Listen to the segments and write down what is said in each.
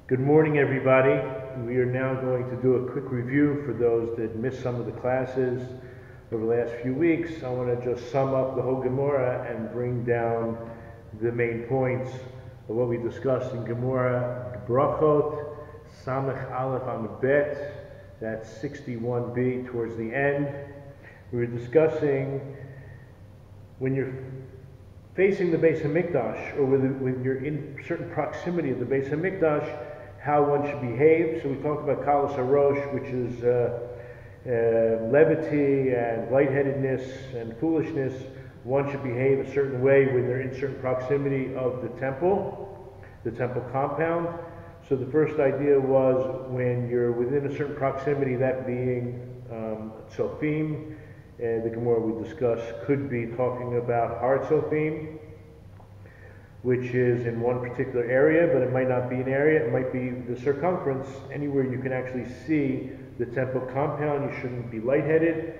Good morning, everybody. We are now going to do a quick review for those that missed some of the classes over the last few weeks. I want to just sum up the whole Gemora and bring down the main points of what we discussed in Gemora Brochos, Samech Aleph Amud Bet, that's 61b towards the end. We were discussing when you're facing the Beis Hamikdash, or when you're in certain proximity of the Beis Hamikdash, how one should behave. So we talked about Kalas HaRosh, which is levity and lightheadedness and foolishness. One should behave a certain way when they're in certain proximity of the temple compound. So the first idea was when you're within a certain proximity, that being Tzofim, the Gemora we discussed could be talking about Har Tzofim, which is in one particular area, but it might not be an area, it might be the circumference, anywhere you can actually see the temple compound. You shouldn't be lightheaded.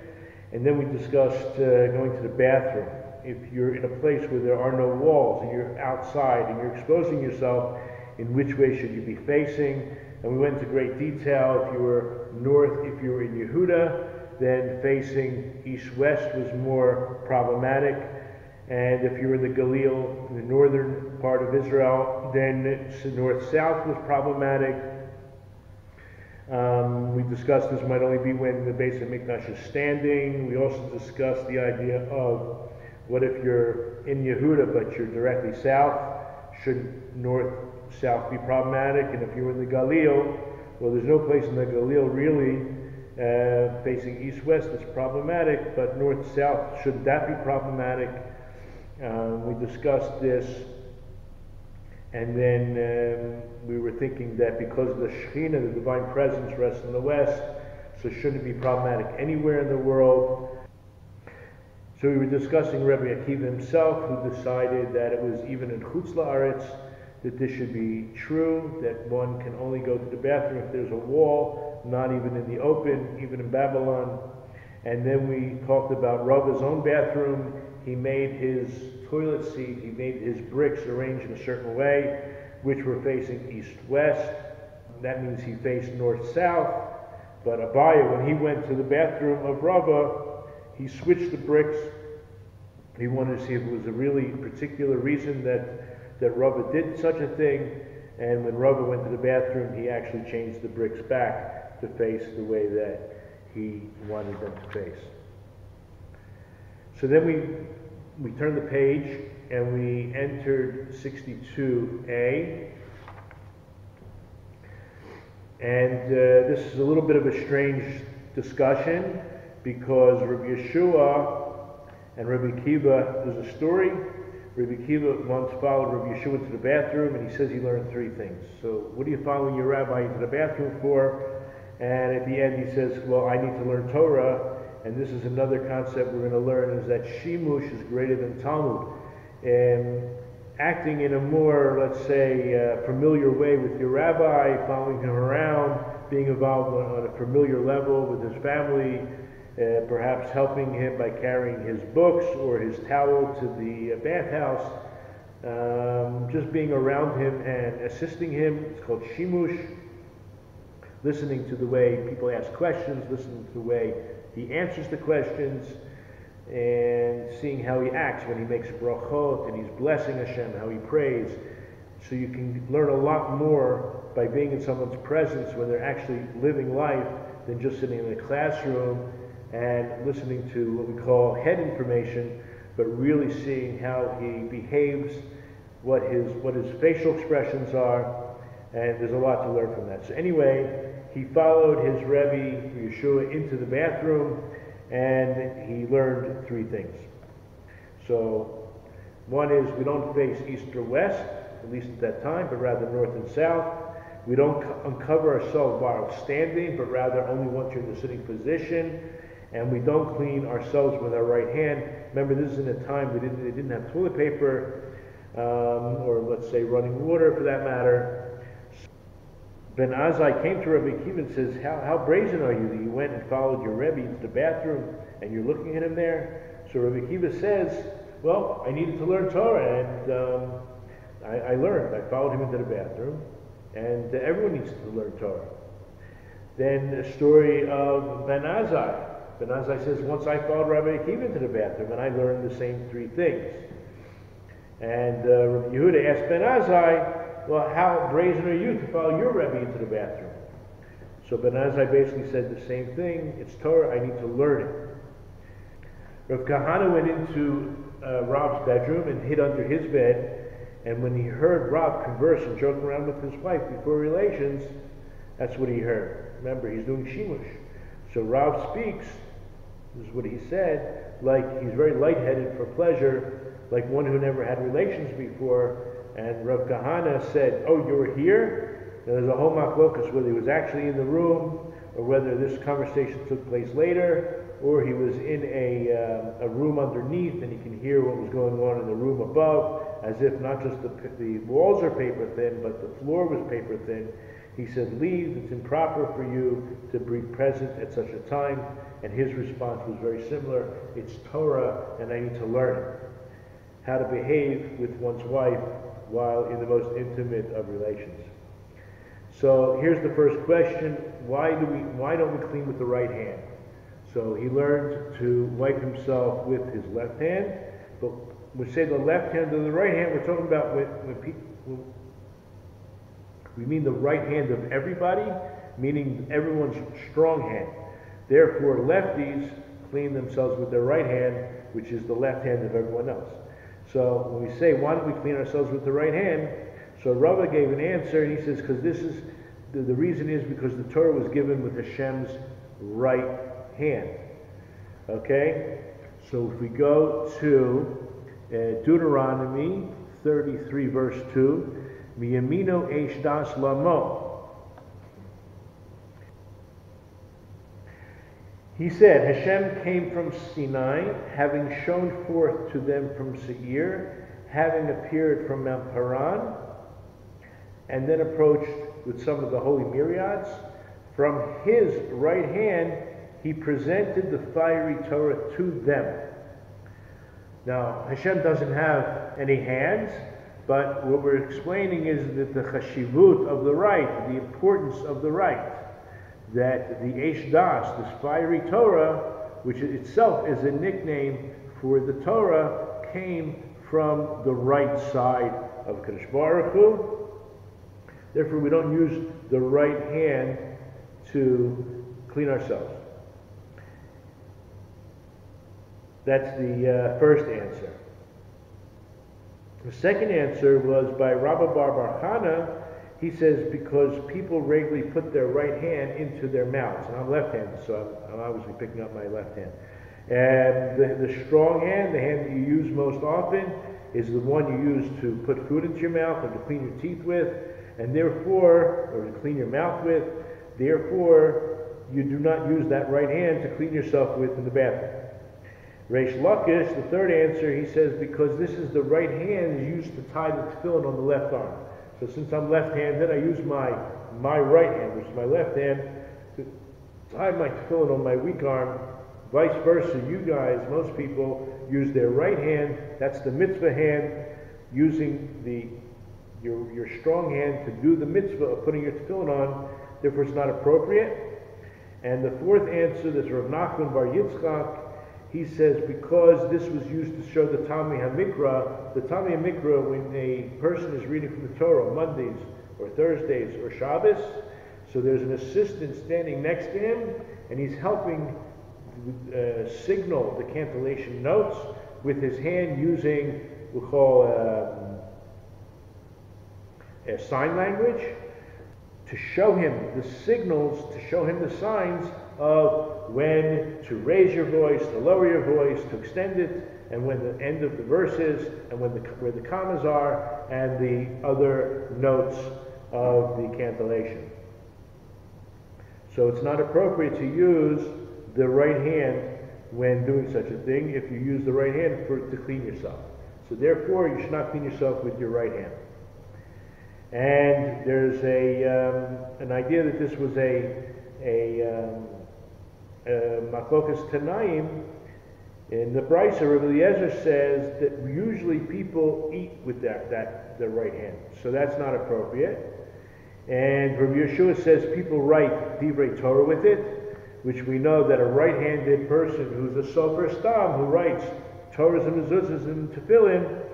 And then we discussed going to the bathroom. If you're in a place where there are no walls and you're outside and you're exposing yourself, in which way should you be facing? And we went into great detail. If you were if you were in Yehuda, then facing east-west was more problematic. And if you were in the Galil, in the northern part of Israel, then north-south was problematic. We discussed this might only be when the Beis Hamikdash is standing. We also discussed the idea of what if you're in Yehuda but you're directly south? Should north-south be problematic? And if you're in the Galil, well, there's no place in the Galil really facing east-west that's problematic, but north-south, should that be problematic? We discussed this, and then we were thinking that because the Shekhinah, the divine presence, rests in the west, so shouldn't it be problematic anywhere in the world? So we were discussing Rabbi Akiva himself, who decided that it was even in Chutz La'aretz that this should be true, that one can only go to the bathroom if there's a wall, not even in the open, even in Babylon. And then we talked about Rava's own bathroom. He made his toilet seat, he made his bricks arranged in a certain way, which were facing east-west. That means he faced north-south. But Abaya, when he went to the bathroom of Rava, he switched the bricks. He wanted to see if it was a really particular reason that Rava did such a thing. And when Rava went to the bathroom, he actually changed the bricks back to face the way that he wanted them to face. So then we turned the page and we entered 62a. And this is a little bit of a strange discussion because Rabbi Yeshua and Rabbi Akiva, there's a story. Rabbi Akiva once followed Rabbi Yeshua to the bathroom and he says he learned three things. So what are you following your rabbi into the bathroom for? And at the end he says, well, I need to learn Torah. And this is another concept we're going to learn, is that Shimush is greater than Talmud. And acting in a more, let's say, familiar way with your rabbi, following him around, being involved on a familiar level with his family, perhaps helping him by carrying his books or his towel to the bathhouse, just being around him and assisting him. It's called Shimush. Listening to the way people ask questions, listening to the way he answers the questions, and seeing how he acts when he makes brachot and he's blessing Hashem, how he prays. So you can learn a lot more by being in someone's presence when they're actually living life than just sitting in a classroom and listening to what we call head information, but really seeing how he behaves, what his facial expressions are, and there's a lot to learn from that. So anyway, he followed his Rebbe, Yeshua, into the bathroom, and he learned three things. So one is we don't face east or west, at least at that time, but rather north and south. We don't uncover ourselves while standing, but rather only once you're in the sitting position. And we don't clean ourselves with our right hand. Remember, this is in a time they didn't have toilet paper, or let's say running water for that matter. Ben Azai came to Rabbi Akiva and says, how brazen are you that you went and followed your Rebbe into the bathroom and you're looking at him there? So Rabbi Akiva says, well, I needed to learn Torah, and I learned. I followed him into the bathroom, and everyone needs to learn Torah. Then the story of Ben Azai. Ben Azai says, once I followed Rabbi Akiva into the bathroom, and I learned the same three things. And Rabbi Yehuda asked Ben Azai, well, how brazen are you to follow your Rebbe into the bathroom? So Ben Azai basically said the same thing. It's Torah, I need to learn it. Rav Kahana went into Rav's bedroom and hid under his bed, and when he heard Rav converse and joke around with his wife before relations, that's what he heard. Remember, he's doing shimush. So Rav speaks, this is what he said, like he's very lightheaded for pleasure, like one who never had relations before. And Rav Kahana said, oh, you were here? Now, there's a whole machlokas whether he was actually in the room, or whether this conversation took place later, or he was in a room underneath and he can hear what was going on in the room above, as if not just the walls are paper thin, but the floor was paper thin. He said, leave, it's improper for you to be present at such a time. And his response was very similar. It's Torah, and I need to learn it. How to behave with one's wife while in the most intimate of relations. So here's the first question. Why don't we clean with the right hand? So he learned to wipe himself with his left hand. But when we say the left hand or the right hand, we're talking about when people... We mean the right hand of everybody, meaning everyone's strong hand. Therefore, lefties clean themselves with their right hand, which is the left hand of everyone else. So when we say, why don't we clean ourselves with the right hand? So Rava gave an answer, and he says, because this is, the reason is because the Torah was given with Hashem's right hand. Okay? So if we go to Deuteronomy 33, verse 2, Miyamino eish das lamo. He said, Hashem came from Sinai, having shone forth to them from Seir, having appeared from Mount Paran, and then approached with some of the holy myriads. From his right hand, he presented the fiery Torah to them. Now, Hashem doesn't have any hands, but what we're explaining is that the chashivut of the right, the importance of the right, that the Eish Das, this fiery Torah, which itself is a nickname for the Torah, came from the right side of Kadosh Baruch Hu. Therefore, we don't use the right hand to clean ourselves. That's the first answer. The second answer was by Rabbi Bar Chana. He says because people regularly put their right hand into their mouths, and I'm left-handed, so I'm obviously picking up my left hand. And the strong hand, the hand that you use most often, is the one you use to put food into your mouth or to clean your teeth with, and therefore, or to clean your mouth with. Therefore, you do not use that right hand to clean yourself with in the bathroom. Reish Lakish, the third answer, he says because this is the right hand is used to tie the tefillin on the left arm. So since I'm left-handed, I use my right hand, which is my left hand, to tie my tefillin on my weak arm. Vice versa, you guys, most people use their right hand, that's the mitzvah hand, using your strong hand to do the mitzvah of putting your tefillin on, therefore it's not appropriate. And the fourth answer, that's Rav Nachman Bar Yitzchak, he says because this was used to show the Tami HaMikra, when a person is reading from the Torah on Mondays or Thursdays or Shabbos, so there's an assistant standing next to him, and he's helping signal the cantillation notes with his hand using, we'll call a sign language, to show him the signals, to show him the signs of when to raise your voice, to lower your voice, to extend it, and when the end of the verse is, and where the commas are, and the other notes of the cantillation. So it's not appropriate to use the right hand when doing such a thing if you use the right hand to clean yourself. So therefore, you should not clean yourself with your right hand. And there's an idea that this was a Machlokas Tanaim. In the Brisa, Rabbi Eliezer says that usually people eat with their right hand, so that's not appropriate. And Rabbi Yeshua says people write Divrei Torah with it, which we know that a right-handed person who's a Sofer Stam, who writes Torahs and Mezuzahs and Tefillin,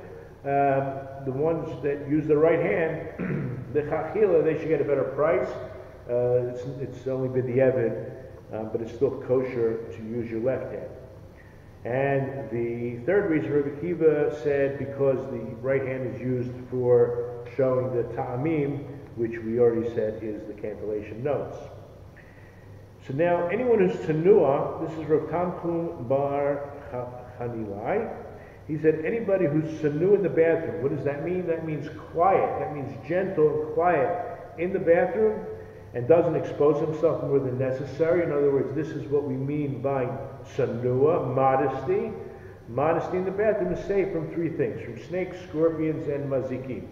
the ones that use the right hand, the Chachila, they should get a better price. It's only b'diavad, but it's still kosher to use your left hand. And the third reason, Rabbi Akiva said, because the right hand is used for showing the ta'amim, which we already said is the cantillation notes. So now, anyone who's Tanua, this is Rav Tanchum Bar Hanilai. He said, anybody who's Sanu in the bathroom, what does that mean? That means quiet. That means gentle and quiet in the bathroom and doesn't expose himself more than necessary. In other words, this is what we mean by Sanua, modesty. Modesty in the bathroom is safe from three things, from snakes, scorpions, and mazikim.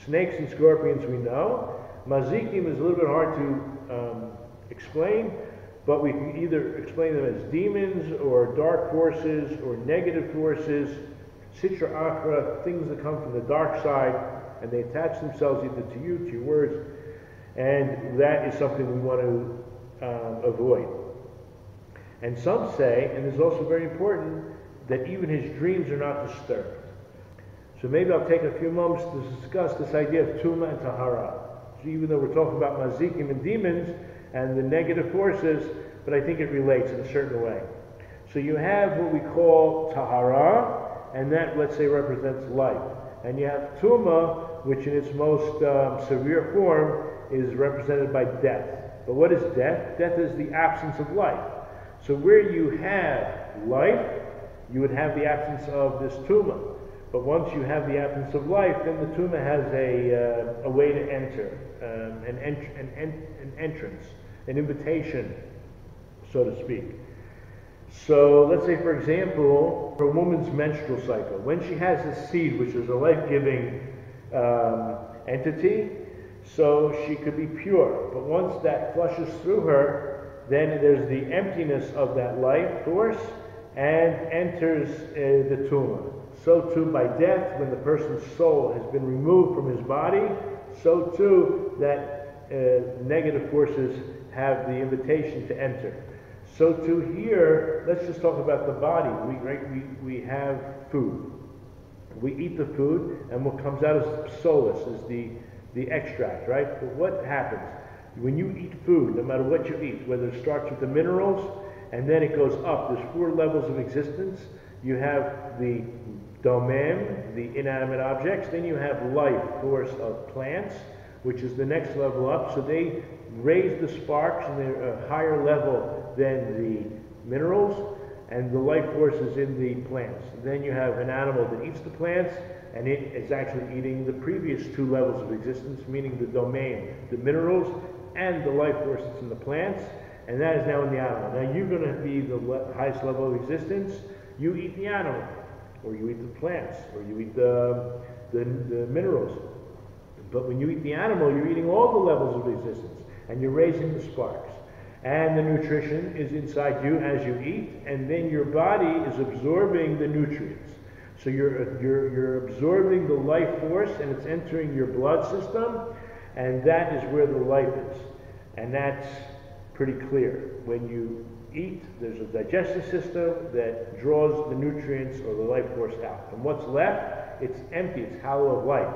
Snakes and scorpions we know. Mazikim is a little bit hard to explain, but we can either explain them as demons or dark forces or negative forces, sitra achra, things that come from the dark side, and they attach themselves either to you, to your words, and that is something we want to avoid. And some say, and this is also very important, that even his dreams are not disturbed. So maybe I'll take a few moments to discuss this idea of Tuma and Tahara. So even though we're talking about Mazikim and demons and the negative forces, but I think it relates in a certain way. So you have what we call Tahara, and that, let's say, represents life. And you have Tuma, which in its most severe form is represented by death. But what is death? Death is the absence of life. So where you have life, you would have the absence of this Tuma. But once you have the absence of life, then the Tuma has a way to enter, an entrance, an invitation, so to speak. So let's say, for example, for a woman's menstrual cycle, when she has a seed, which is a life-giving entity, so she could be pure. But once that flushes through her, then there's the emptiness of that life force and enters the Tuma. So too by death, when the person's soul has been removed from his body, so too that negative forces have the invitation to enter. So too here, let's just talk about the body. We have food. We eat the food, and what comes out as solus is the extract, right? But what happens? When you eat food, no matter what you eat, whether it starts with the minerals, and then it goes up, there's 4 levels of existence. You have the domem, the inanimate objects, then you have life force of plants, which is the next level up. So they raise the sparks and they're a higher level than the minerals, and the life force is in the plants. Then you have an animal that eats the plants, and it is actually eating the previous 2 levels of existence, meaning the domain, the minerals, and the life force that's in the plants, and that is now in the animal. Now you're going to be the highest level of existence. You eat the animal, or you eat the plants, or you eat the minerals. But when you eat the animal, you're eating all the levels of existence, and you're raising the sparks. And the nutrition is inside you as you eat, and then your body is absorbing the nutrients. So you're absorbing the life force, and it's entering your blood system, and that is where the life is. And that's pretty clear. When you eat, there's a digestive system that draws the nutrients or the life force out. And what's left, it's empty, it's hollow of life.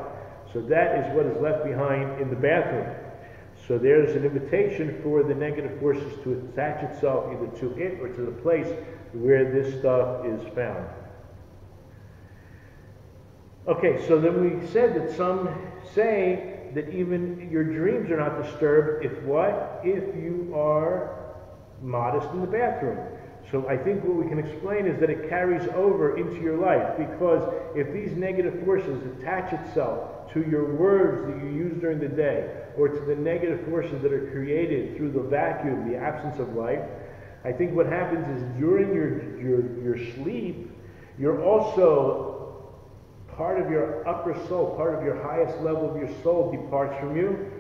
So that is what is left behind in the bathroom. So there's an invitation for the negative forces to attach itself either to it or to the place where this stuff is found. Okay, so then we said that some say that even your dreams are not disturbed if what? If you are modest in the bathroom. So I think what we can explain is that it carries over into your life, because if these negative forces attach itself to your words that you use during the day, or to the negative forces that are created through the vacuum, the absence of life, I think what happens is during your sleep, you're also, part of your upper soul, part of your highest level of your soul departs from you.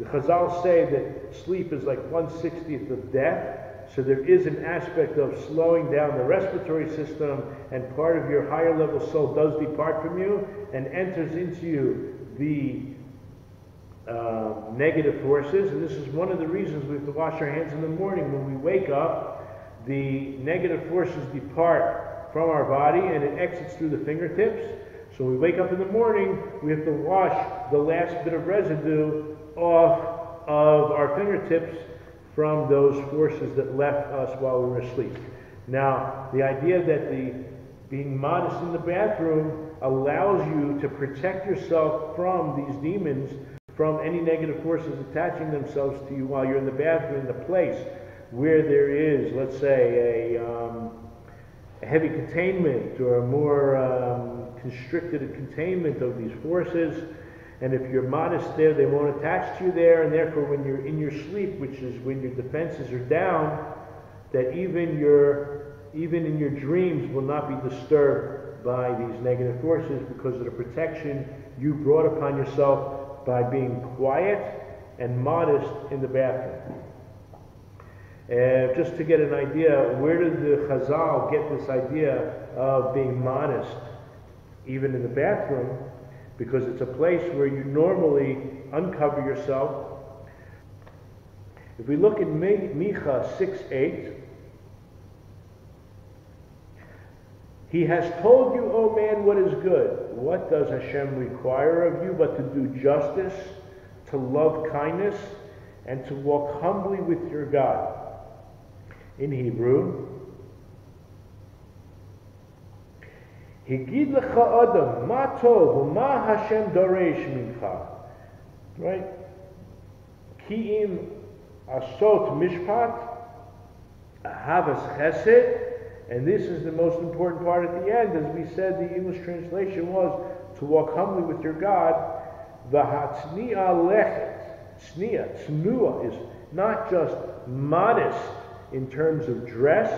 The Chazal say that sleep is like 1/60th of death. So there is an aspect of slowing down the respiratory system, and part of your higher level soul does depart from you and enters into you the negative forces, and this is one of the reasons we have to wash our hands in the morning. When we wake up, the negative forces depart from our body and it exits through the fingertips. So when we wake up in the morning, we have to wash the last bit of residue off of our fingertips from those forces that left us while we were asleep. Now, the idea that being modest in the bathroom allows you to protect yourself from these demons, from any negative forces attaching themselves to you while you're in the bathroom, in the place where there is, let's say, a heavy containment or a more constricted containment of these forces. And if you're modest there, they won't attach to you there, and therefore when you're in your sleep, which is when your defenses are down, that even in your dreams will not be disturbed by these negative forces because of the protection you brought upon yourself by being quiet and modest in the bathroom. Just to get an idea, where did the Chazal get this idea of being modest even in the bathroom? Because it's a place where you normally uncover yourself. If we look at Micha 6:8, He has told you, O man, what is good. What does Hashem require of you but to do justice, to love kindness, and to walk humbly with your God? In Hebrew, Higid lecha adam, ma tov, ma Hashem doresh mincha. Right? Ki'im asot mishpat, ahavas chesed, and this is the most important part at the end. As we said, the English translation was to walk humbly with your God. V'hatzni'a lechet. Tznuah is not just modest in terms of dress,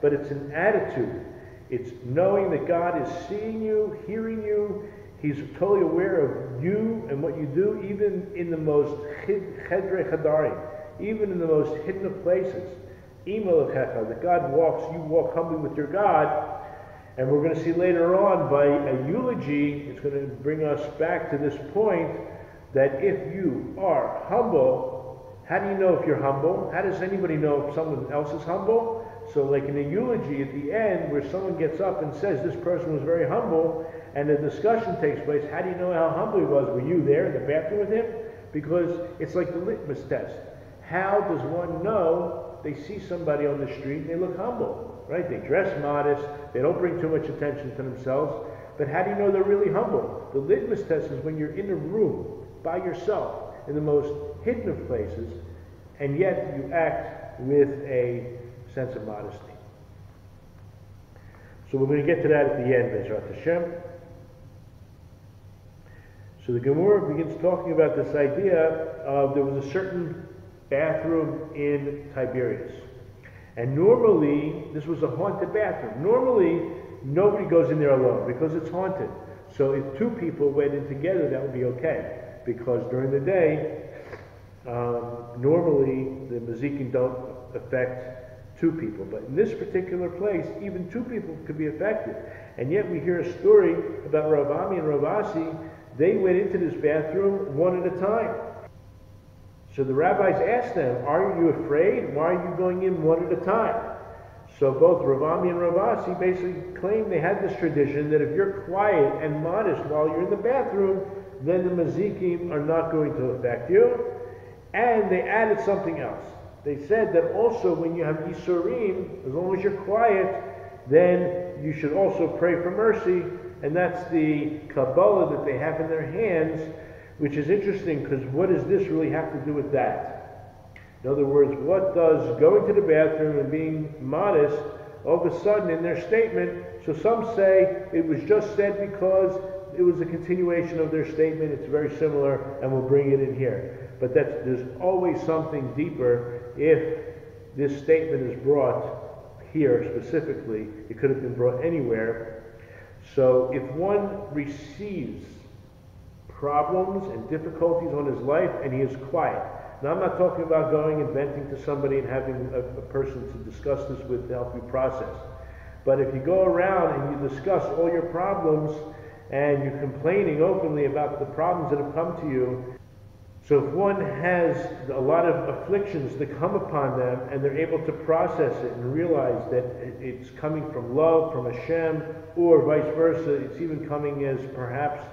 but it's an attitude. It's knowing that God is seeing you, hearing you. He's totally aware of you and what you do, even in the most chedrei chadarim, even in the most hidden of places. That God walks, you walk humbly with your God. And we're going to see later on by a eulogy, it's going to bring us back to this point that if you are humble, how do you know if you're humble? How does anybody know if someone else is humble? So like in a eulogy at the end where someone gets up and says this person was very humble and a discussion takes place, how do you know how humble he was? Were you there in the bathroom with him? Because it's like the litmus test. How does one know? They see somebody on the street, they look humble, right? They dress modest, they don't bring too much attention to themselves, but how do you know they're really humble? The litmus test is when you're in a room by yourself in the most hidden of places, and yet you act with a sense of modesty. So we're going to get to that at the end, Bezrat Hashem. So the Gemora begins talking about this idea of there was a certain bathroom in Tiberias. And normally, this was a haunted bathroom. Normally, nobody goes in there alone because it's haunted. So if two people went in together, that would be okay. Because during the day, normally the mazikin don't affect two people. But in this particular place, even two people could be affected. And yet we hear a story about Rav Ami and Rav Asi. They went into this bathroom one at a time. So the rabbis asked them, are you afraid? Why are you going in one at a time? So both Rav Ami and Rav Asi basically claim they had this tradition that if you're quiet and modest while you're in the bathroom, then the mazikim are not going to affect you. And they added something else. They said that also when you have Yisurim, as long as you're quiet, then you should also pray for mercy. And that's the Kabbalah that they have in their hands, which is interesting because what does this really have to do with that? In other words, what does going to the bathroom and being modest all of a sudden in their statement, so some say it was just said because it was a continuation of their statement, it's very similar, and we'll bring it in here. But there's always something deeper if this statement is brought here specifically. It could have been brought anywhere. So if one receives problems and difficulties on his life and he is quiet. Now I'm not talking about going and venting to somebody and having a person to discuss this with to help you process. But if you go around and you discuss all your problems and you're complaining openly about the problems that have come to you, So if one has a lot of afflictions that come upon them and they're able to process it and realize that it's coming from love, from Hashem, or vice versa, it's even coming as perhaps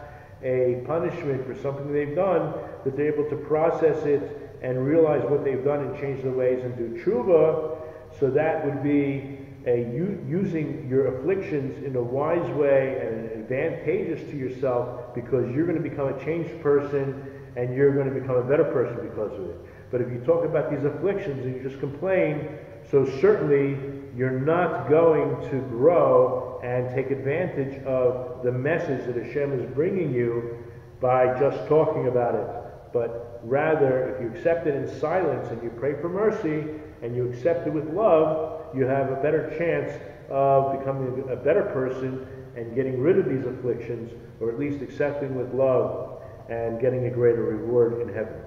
a punishment for something they've done, that they're able to process it and realize what they've done and change their ways and do tshuva. So that would be using your afflictions in a wise way and advantageous to yourself, because you're going to become a changed person and you're going to become a better person because of it. But if you talk about these afflictions and you just complain, so certainly you're not going to grow and take advantage of the message that Hashem is bringing you by just talking about it. But rather, if you accept it in silence and you pray for mercy and you accept it with love, you have a better chance of becoming a better person and getting rid of these afflictions, or at least accepting with love and getting a greater reward in heaven.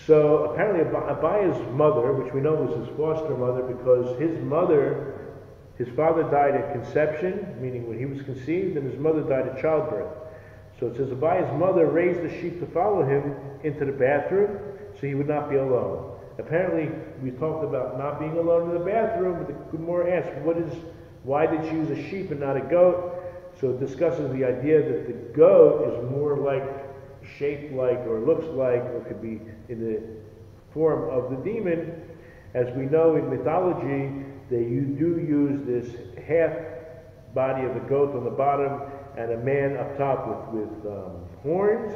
So apparently Abaya's mother, which we know was his foster mother, because his father died at conception, meaning when he was conceived, and his mother died at childbirth. So it says Abaya's mother raised the sheep to follow him into the bathroom so he would not be alone. Apparently, we talked about not being alone in the bathroom, but the Gemora asks, why did she use a sheep and not a goat? So it discusses the idea that the goat is more like, shaped like, or looks like, or could be in the form of the demon. As we know in mythology, they do use this half body of a goat on the bottom and a man up top with horns.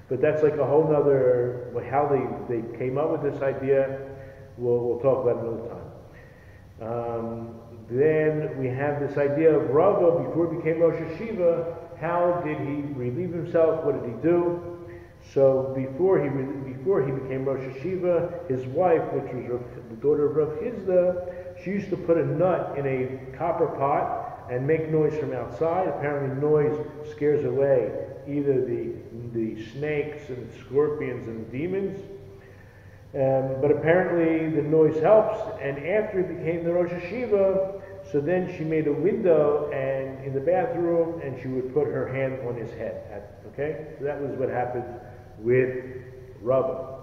But that's like a whole nother, how they came up with this idea, we'll talk about it another time. Then we have this idea of Rava, before he became Rosh Hashiva, how did he relieve himself, what did he do? So before he became Rosh Hashiva, his wife, which was the daughter of Rav Chizda, she used to put a nut in a copper pot and make noise from outside. Apparently noise scares away either the snakes and scorpions and demons, but apparently the noise helps. And after it became the Rosh Hashiva, so then she made a window and in the bathroom, and she would put her hand on his head. Okay, so that was what happened with Rava.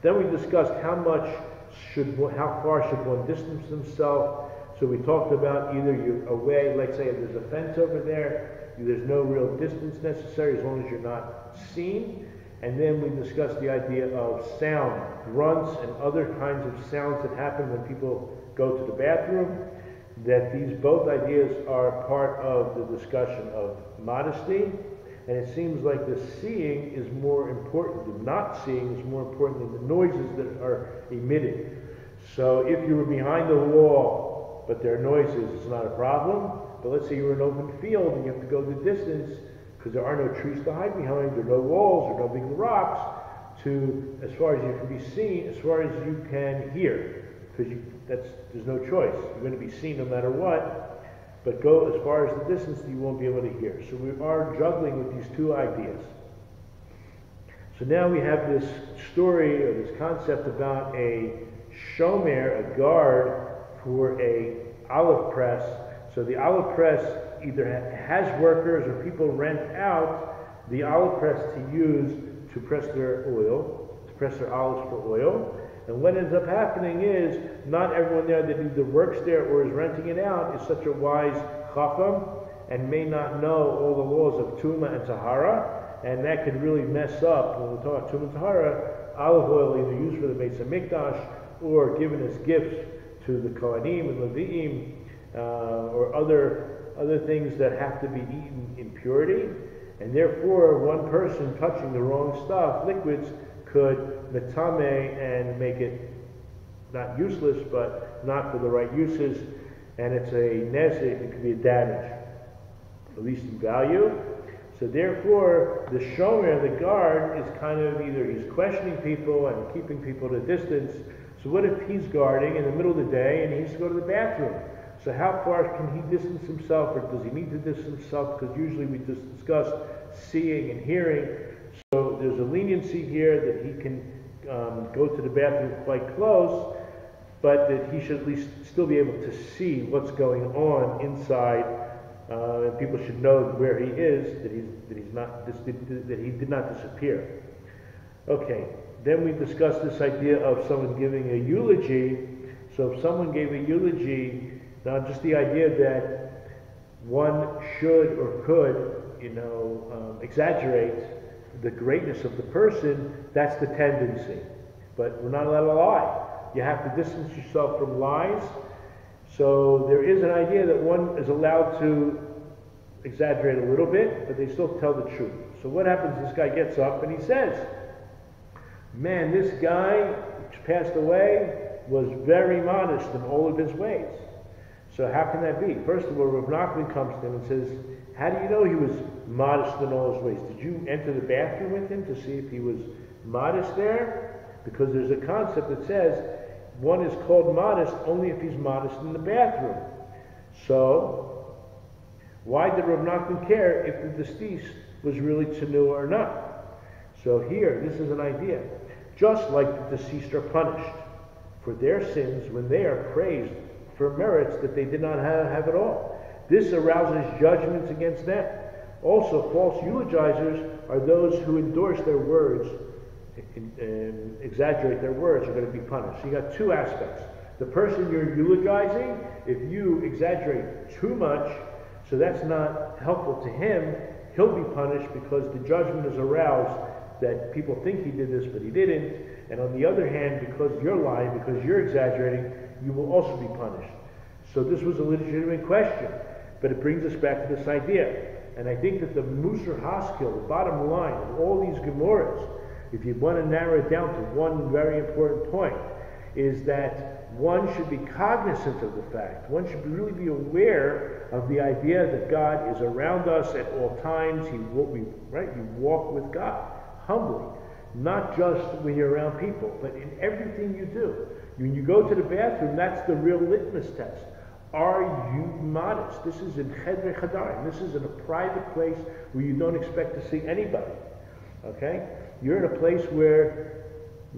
Then we discussed how far should one distance himself. So we talked about either you're away, let's say there's a fence over there, there's no real distance necessary as long as you're not seen. And then we discussed the idea of sound, grunts and other kinds of sounds that happen when people go to the bathroom, that these both ideas are part of the discussion of modesty. And it seems like the seeing is more important, the not seeing is more important than the noises that are emitted. So if you were behind the wall, but there are noises, it's not a problem. But let's say you're in an open field and you have to go the distance because there are no trees to hide behind, there are no walls, there are no big rocks, to as far as you can be seen, as far as you can hear, because there's no choice. You're going to be seen no matter what, but go as far as the distance that you won't be able to hear. So we are juggling with these two ideas. So now we have this story or this concept about a shomer, a guard for a olive press. So the olive press either has workers or people rent out the olive press to use to press their oil, to press their olives for oil. And what ends up happening is not everyone there that either works there or is renting it out is such a wise chacham and may not know all the laws of Tumah and Tahara, and that could really mess up, when we talk about Tumah and Tahara, olive oil either used for the Beis Hamikdash or given as gifts to the Kohanim and Levi'im, or other things that have to be eaten in purity, and therefore one person touching the wrong stuff, liquids, could metame and make it not useless, but not for the right uses, and it's a nezik, it could be a damage, at least in value. So therefore, the shomer, the guard, is kind of either he's questioning people and keeping people at a distance. So what if he's guarding in the middle of the day and he has to go to the bathroom? So how far can he distance himself, or does he need to distance himself? Because usually we just discuss seeing and hearing. So there's a leniency here that he can go to the bathroom quite close, but that he should at least still be able to see what's going on inside. And people should know where he is, that he did not disappear. Okay, then we discussed this idea of someone giving a eulogy. So if someone gave a eulogy, now just the idea that one should or could, exaggerate the greatness of the person, that's the tendency. But we're not allowed to lie. You have to distance yourself from lies. So there is an idea that one is allowed to exaggerate a little bit, but they still tell the truth. So what happens? This guy gets up and he says, man, this guy which passed away was very modest in all of his ways. So how can that be? First of all, Rav Nachman comes to him and says, how do you know he was modest in all his ways? Did you enter the bathroom with him to see if he was modest there? Because there's a concept that says one is called modest only if he's modest in the bathroom. So why did Rav Nachman care if the deceased was really tzenu or not? So here, this is an idea. Just like the deceased are punished for their sins when they are praised for merits that they did not have at all. This arouses judgments against them. Also, false eulogizers are those who endorse their words and exaggerate their words are going to be punished. So you got two aspects. The person you're eulogizing, if you exaggerate too much, so that's not helpful to him, he'll be punished because the judgment is aroused that people think he did this, but he didn't. And on the other hand, because you're lying, because you're exaggerating, you will also be punished. So this was a legitimate question, but it brings us back to this idea. And I think that the Musar Haskell, the bottom line of all these Gemoras, if you want to narrow it down to one very important point, is that one should be cognizant of the fact, one should really be aware of the idea that God is around us at all times. You walk with God humbly, not just when you're around people, but in everything you do. When you go to the bathroom, that's the real litmus test. Are you modest? This is in Chedrei Chadarim. This is in a private place where you don't expect to see anybody. Okay? You're in a place where,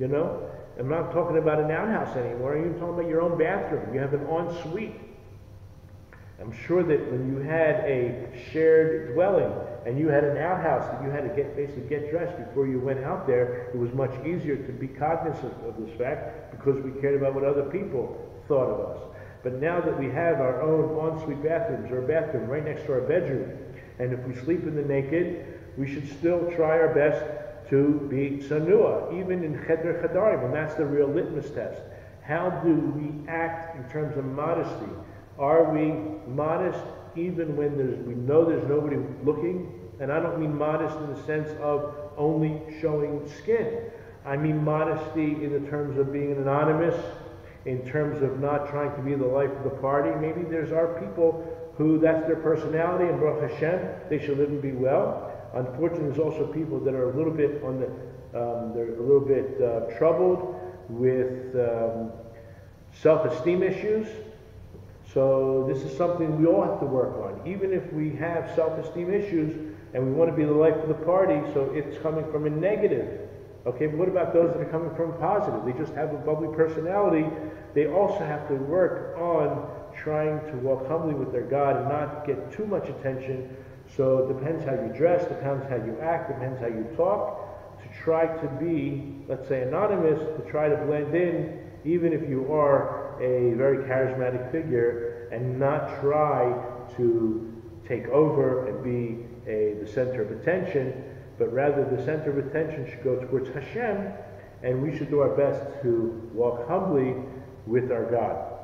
I'm not talking about an outhouse anymore. I'm even talking about your own bathroom. You have an ensuite. I'm sure that when you had a shared dwelling and you had an outhouse that you had to get dressed before you went out there, it was much easier to be cognizant of this fact because we cared about what other people thought of us. But now that we have our own ensuite bathrooms or a bathroom right next to our bedroom, and if we sleep in the naked, we should still try our best to be tsanua, even in Cheder Chadarim, and that's the real litmus test. How do we act in terms of modesty? Are we modest even when we know there's nobody looking? And I don't mean modest in the sense of only showing skin. I mean modesty in the terms of being anonymous, in terms of not trying to be the life of the party. Maybe there's our people who that's their personality, and Baruch Hashem, they should live and be well. Unfortunately, there's also people that are a little bit troubled with self-esteem issues. So this is something we all have to work on. Even if we have self-esteem issues and we want to be the life of the party, so it's coming from a negative. Okay, but what about those that are coming from a positive? They just have a bubbly personality. They also have to work on trying to walk humbly with their God and not get too much attention. So it depends how you dress, depends how you act, depends how you talk, to try to be, let's say, anonymous, to try to blend in, even if you are a very charismatic figure, and not try to take over and be the center of attention, but rather the center of attention should go towards Hashem, and we should do our best to walk humbly with our God.